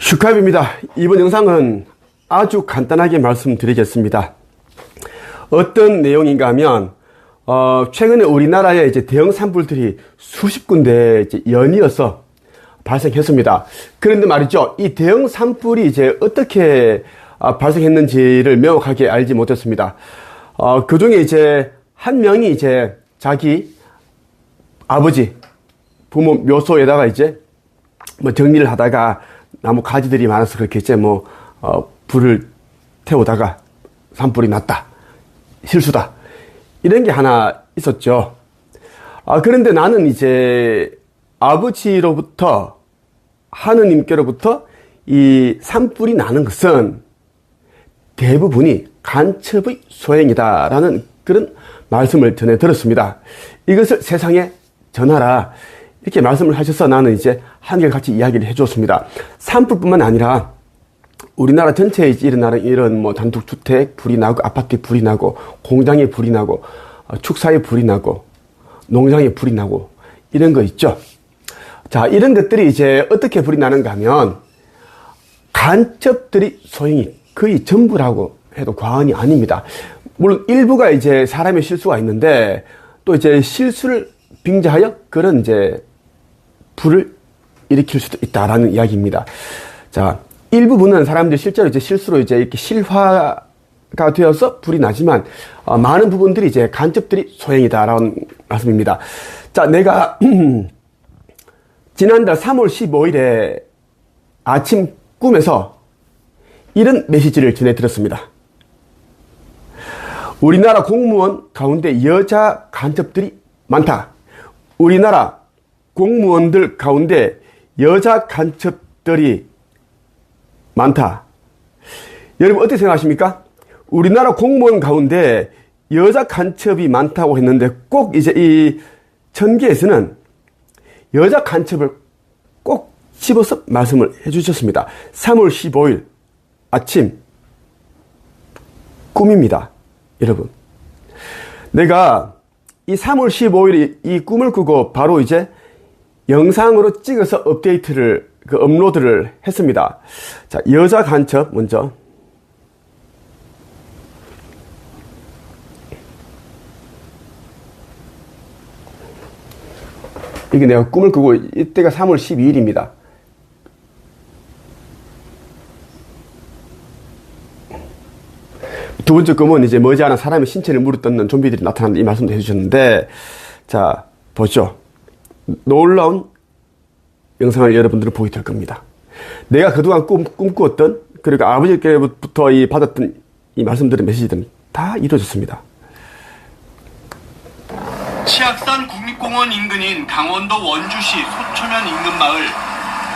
축하합니다. 이번 영상은 아주 간단하게 말씀드리겠습니다. 어떤 내용인가 하면 최근에 우리나라에 이제 대형 산불들이 수십 군데 이제 연이어서 발생했습니다. 그런데 말이죠, 이 대형 산불이 이제 어떻게 발생했는지를 명확하게 알지 못했습니다. 그 중에 이제 한 명이 이제 자기 아버지 부모 묘소에다가 이제 뭐 정리를 하다가 나무 가지들이 많아서 그렇게 이제 불을 태우다가 산불이 났다. 실수다. 이런 게 하나 있었죠. 그런데 나는 이제 아버지로부터 하느님께로부터 이 산불이 나는 것은 대부분이 간첩의 소행이다라는 그런 말씀을 전해 들었습니다. 이것을 세상에 전하라. 이렇게 말씀을 하셔서 나는 이제 한결같이 이야기를 해주었습니다. 산불뿐만 아니라 우리나라 전체에 일어나는 이런 단독주택 불이 나고, 아파트에 불이 나고, 공장에 불이 나고, 축사에 불이 나고, 농장에 불이 나고, 이런 거 있죠. 자, 이런 것들이 이제 어떻게 불이 나는가 하면 간첩들이 소행이 거의 전부라고 해도 과언이 아닙니다. 물론 일부가 이제 사람의 실수가 있는데 또 이제 실수를 빙자하여 그런 이제 불을 일으킬 수도 있다라는 이야기입니다. 자, 일부분은 사람들이 실제로 이제 실수로 이제 이렇게 실화가 되어서 불이 나지만 많은 부분들이 이제 간첩들이 소행이다라는 말씀입니다. 자, 내가 지난달 3월 15일에 아침 꿈에서 이런 메시지를 전해드렸습니다. 우리나라 공무원 가운데 여자 간첩들이 많다. 우리나라 공무원들 가운데 여자 간첩들이 많다. 여러분 어떻게 생각하십니까? 우리나라 공무원 가운데 여자 간첩이 많다고 했는데 꼭 이제 이 전기에서는 여자 간첩을 꼭 집어서 말씀을 해주셨습니다. 3월 15일 아침 꿈입니다. 여러분, 내가 이 3월 15일에 이 꿈을 꾸고 바로 이제 영상으로 찍어서 업데이트를 업로드를 했습니다. 자, 여자 간첩 먼저. 이게 내가 꿈을 꾸고 이때가 3월 12일입니다. 두 번째 꿈은 이제 머지않아 사람의 신체를 물어뜯는 좀비들이 나타난다 이 말씀도 해주셨는데, 자, 보죠. 놀라운 영상을 여러분들은 보게 될 겁니다. 내가 그동안 꿈꾸었던, 그리고 아버지께로부터 받았던 이 말씀들의 메시지들은 다 이루어졌습니다. 치악산 국립공원 인근인 강원도 원주시 소초면 인근 마을,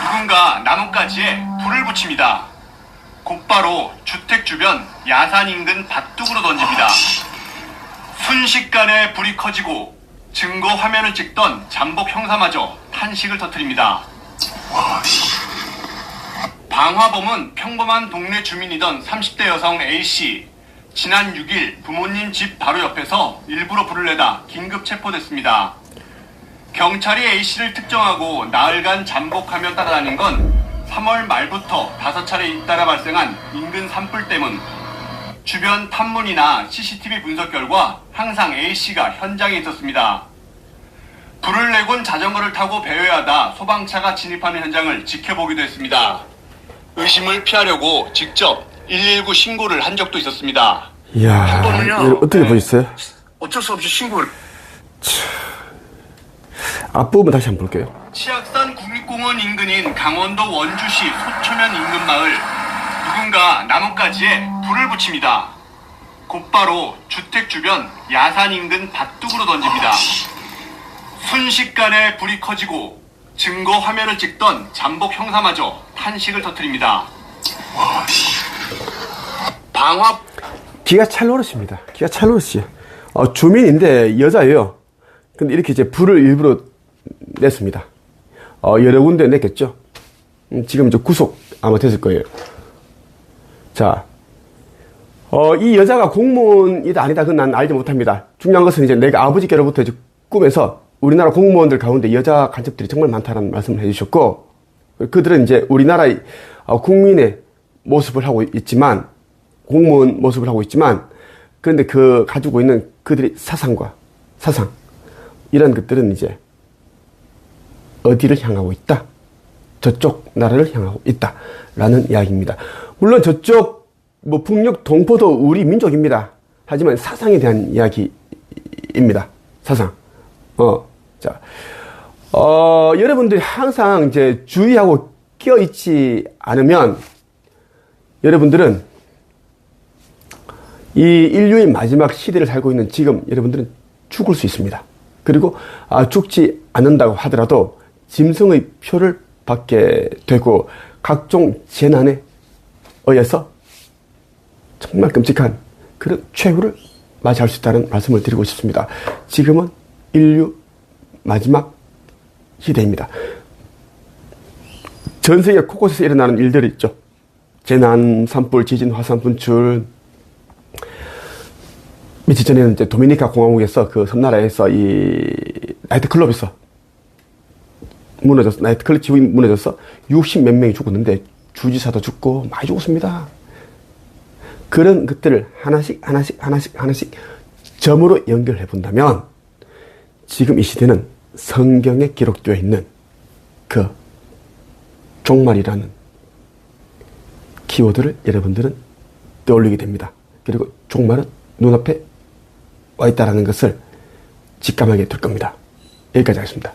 누군가 나뭇가지에 불을 붙입니다. 곧바로 주택 주변 야산 인근 밭둑으로 던집니다. 순식간에 불이 커지고 증거 화면을 찍던 잠복 형사마저 탄식을 터뜨립니다. 방화범은 평범한 동네 주민이던 30대 여성 A씨. 지난 6일 부모님 집 바로 옆에서 일부러 불을 내다 긴급 체포됐습니다. 경찰이 A씨를 특정하고 나흘간 잠복하며 따라다닌 건 3월 말부터 5차례 잇따라 발생한 인근 산불 때문. 주변 탐문이나 CCTV 분석 결과 항상 A씨가 현장에 있었습니다. 불을 내곤 자전거를 타고 배회하다 소방차가 진입하는 현장을 지켜보기도 했습니다. 의심을 피하려고 직접 119 신고를 한 적도 있었습니다. 이야, 어떻게 보셨어요? 어쩔 수 없이 신고를. 앞부분 다시 한번 볼게요. 치악산 국립공원 인근인 강원도 원주시 소초면 인근 마을, 누군가 나뭇가지에 불을 붙입니다. 곧바로 주택 주변 야산 인근 밭둑으로 던집니다. 순식간에 불이 커지고 증거 화면을 찍던 잠복 형사마저 탄식을 터뜨립니다. 기가 찰노릇입니다. 기가 찰노릇이에요. 주민인데 여자예요. 근데 이렇게 이제 불을 일부러 냈습니다. 여러 군데 냈겠죠. 지금 이제 구속 아마 됐을 거예요. 자, 이 여자가 공무원이다 아니다 그건 난 알지 못합니다. 중요한 것은 이제 내가 아버지께로부터 이제 꿈에서 우리나라 공무원들 가운데 여자 간첩들이 정말 많다는 말씀을 해주셨고, 그들은 이제 우리나라의 국민의 모습을 하고 있지만, 공무원 모습을 하고 있지만, 그런데 그 가지고 있는 그들의 사상, 이런 것들은 이제 어디를 향하고 있다? 저쪽 나라를 향하고 있다. 라는 이야기입니다. 물론 저쪽, 북녘 동포도 우리 민족입니다. 하지만 사상에 대한 이야기입니다. 사상. 여러분들이 항상 이제 주의하고 끼어있지 않으면 여러분들은 이 인류의 마지막 시대를 살고 있는 지금 여러분들은 죽을 수 있습니다. 그리고 죽지 않는다고 하더라도 짐승의 표를 받게 되고 각종 재난에 의해서 정말 끔찍한 그런 최후를 맞이할 수 있다는 말씀을 드리고 싶습니다. 지금은 인류 마지막 시대입니다. 전 세계 곳곳에서 일어나는 일들이 있죠. 재난, 산불, 지진, 화산 분출. 며칠 전에는 이제 도미니카 공화국에서 그 섬나라에서 이 나이트클럽에서 나이트클럽 지붕이 무너져서 60몇 명이 죽었는데 주지사도 죽고 많이 죽었습니다. 그런 것들을 하나씩 점으로 연결해 본다면 지금 이 시대는 성경에 기록되어 있는 그 종말이라는 키워드를 여러분들은 떠올리게 됩니다. 그리고 종말은 눈앞에 와 있다는 것을 직감하게 될 겁니다. 여기까지 하겠습니다.